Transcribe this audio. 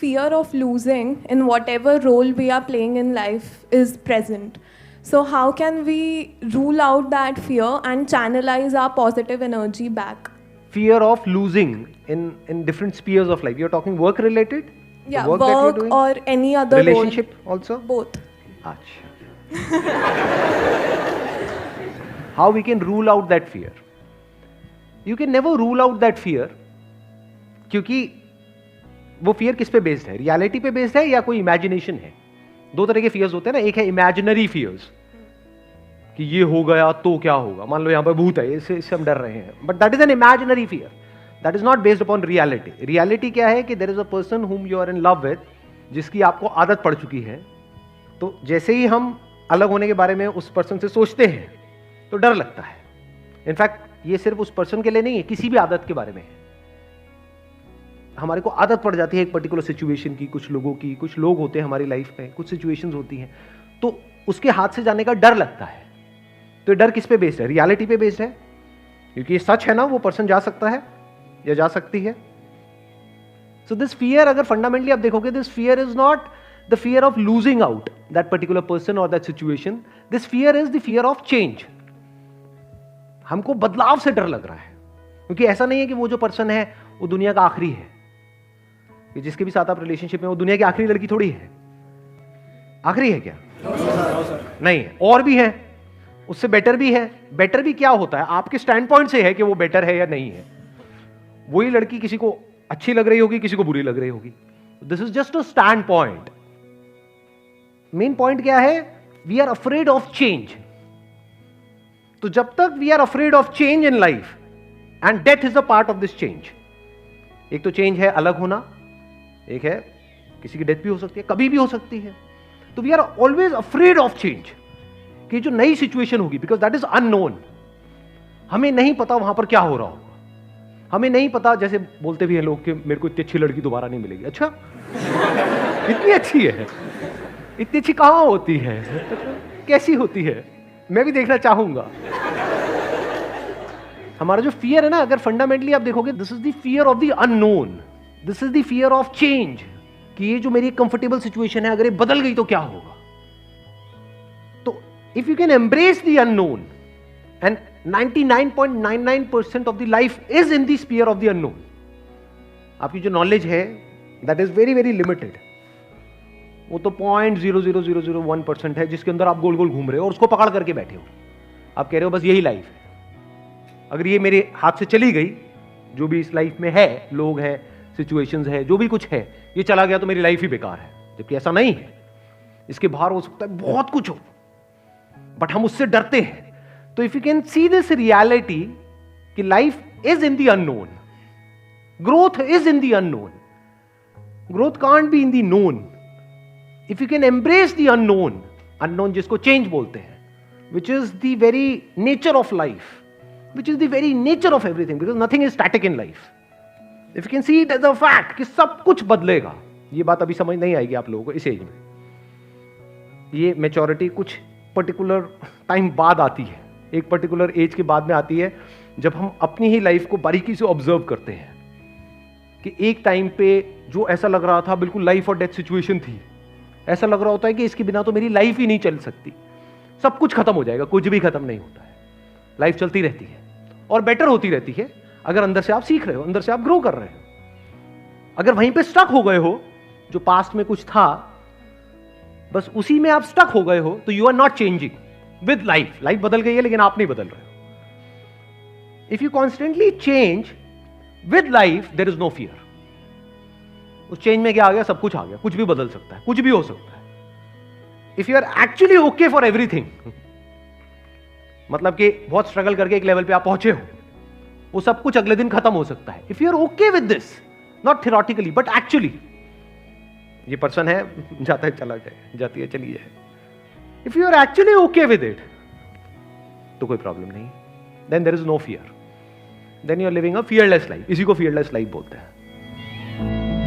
fear of losing in whatever role we are playing in life is present. So how can we rule out that fear and channelize our positive energy back? Fear of losing in different spheres of life. You're talking work related? Yeah, work that you're work doing? or any other Relationship role. also? Both. Achha. How we can rule out that fear? You can never rule out that fear, क्योंकि वो fear किस पे based है? Reality पे based है या कोई imagination है? दो तरह के फियर्स होते हैं ना, एक है इमेजिनरी फियर्स कि ये हो गया तो क्या होगा, मान लो यहां पर भूत है, इससे हम डर रहे हैं, but that is an imaginary fear, that is not based upon reality. Reality क्या है कि there is a person whom you are in love with, जिसकी आपको आदत पड़ चुकी है, तो जैसे ही हम अलग होने के बारे में उस पर्सन से सोचते हैं तो डर लगता है. इनफैक्ट ये सिर्फ उस पर्सन के लिए नहीं है, किसी भी आदत के बारे में है. हमारे को आदत पड़ जाती है एक पर्टिकुलर सिचुएशन की, कुछ लोगों की, कुछ लोग होते हैं हमारी लाइफ में, कुछ सिचुएशंस होती हैं, तो उसके हाथ से जाने का डर लगता है. तो ये डर किस पे बेस्ड है? रियलिटी पे बेस्ड है, क्योंकि ये सच है ना, वो पर्सन जा सकता है या जा सकती है. सो दिस फियर, अगर फंडामेंटली आप देखोगे, this fear is not the fear of losing out that particular person और that situation. This fear is the fear of change. हमको बदलाव से डर लग रहा है, क्योंकि ऐसा नहीं है कि वो जो पर्सन है वो दुनिया का आखिरी है. कि जिसके भी साथ आप रिलेशनशिप में, वो दुनिया की आखिरी लड़की थोड़ी है. आखिरी है क्या? नहीं है, और भी है, उससे बेटर भी है. बेटर भी क्या होता है? आपके स्टैंड पॉइंट से है कि वो बेटर है या नहीं है. वही लड़की किसी को अच्छी लग रही होगी, किसी को बुरी लग रही होगी. This is just a stand point. Main point क्या है? We are afraid of change. तो जब तक we are afraid of change in life, and death is a part of this change. एक तो चेंज है अलग होना, एक है किसी की डेथ भी हो सकती है, कभी भी हो सकती है. तो we are always afraid of change, कि जो नई सिचुएशन होगी, बिकॉज दैट इज अननोन. हमें नहीं पता वहां पर क्या हो रहा होगा. हमें नहीं पता, जैसे बोलते भी हैं लोग कि मेरे को इतनी अच्छी लड़की दोबारा नहीं मिलेगी. अच्छा इतनी अच्छी है? इतनी अच्छी कहां होती है? कैसी होती है? मैं भी देखना चाहूंगा. हमारा जो फियर है ना, अगर फंडामेंटली आप देखोगे, this is the fear of the unknown, this is the fear of change. कि ये जो मेरी कंफर्टेबल सिचुएशन है, अगर ये बदल गई तो क्या होगा. तो if you can embrace the unknown, and 99.99% of the life is in the sphere of the unknown. आपकी जो नॉलेज है that is very very limited. वो तो 0.00001% है, जिसके अंदर आप गोल गोल घूम रहे हो और उसको पकड़ करके बैठे हो. आप कह रहे हो बस यही लाइफ है. अगर ये मेरे हाथ से चली गई, जो भी इस लाइफ में है, लोग हैं, सिचुएशंस है, जो भी कुछ है, ये चला गया तो मेरी लाइफ ही बेकार है. जबकि ऐसा नहीं है. इसके बाहर हो सकता है बहुत कुछ हो, बट हम उससे डरते हैं. तो if you can see this reality कि life is in the unknown, growth is in the unknown, growth can't be in the known. If you can embrace the unknown, unknown जिसको चेंज बोलते हैं, which is the very nature of life, which is the very nature of everything, because nothing is static in life. If you can see it as a fact कि सब कुछ बदलेगा. ये बात अभी समझ नहीं आएगी आप लोगों को इस एज में. ये मैच्योरिटी कुछ पर्टिकुलर टाइम बाद आती है, एक पर्टिकुलर एज के बाद में आती है, जब हम अपनी ही लाइफ को बारीकी से ऑब्जर्व करते हैं कि एक टाइम पे जो ऐसा लग रहा था बिल्कुल लाइफ और डेथ सिचुएशन थी, ऐसा लग रहा होता है कि इसके बिना तो मेरी लाइफ ही नहीं चल सकती. सब कुछ खत्म हो जाएगा. कुछ भी खत्म नहीं होता है. लाइफ चलती रहती है और बेटर होती रहती है, अगर अंदर से आप सीख रहे हो, अंदर से आप ग्रो कर रहे हो. अगर वहीं पे स्टक हो गए हो, जो पास्ट में कुछ था, बस उसी में आप स्टक हो गए हो, तो you are not changing with life. Life बदल गई है लेकिन आप नहीं बदल रहे हो. If you constantly change with life, there is no fear. उस चेंज में क्या आ गया? सब कुछ आ गया. कुछ भी बदल सकता है, कुछ भी हो सकता है. If you are actually okay for everything, मतलब कि बहुत स्ट्रगल करके एक लेवल पे आप पहुंचे हो, वो सब कुछ अगले दिन खत्म हो सकता है. If you are okay with this, not theoretically but actually, ये पर्सन है, जाता है चला जाए, जाती है चली जाए. If you are actually okay with it, तो कोई प्रॉब्लम नहीं. Then there is no fear. Then you are living a fearless life. इसी को फियरलेस लाइफ बोलते हैं.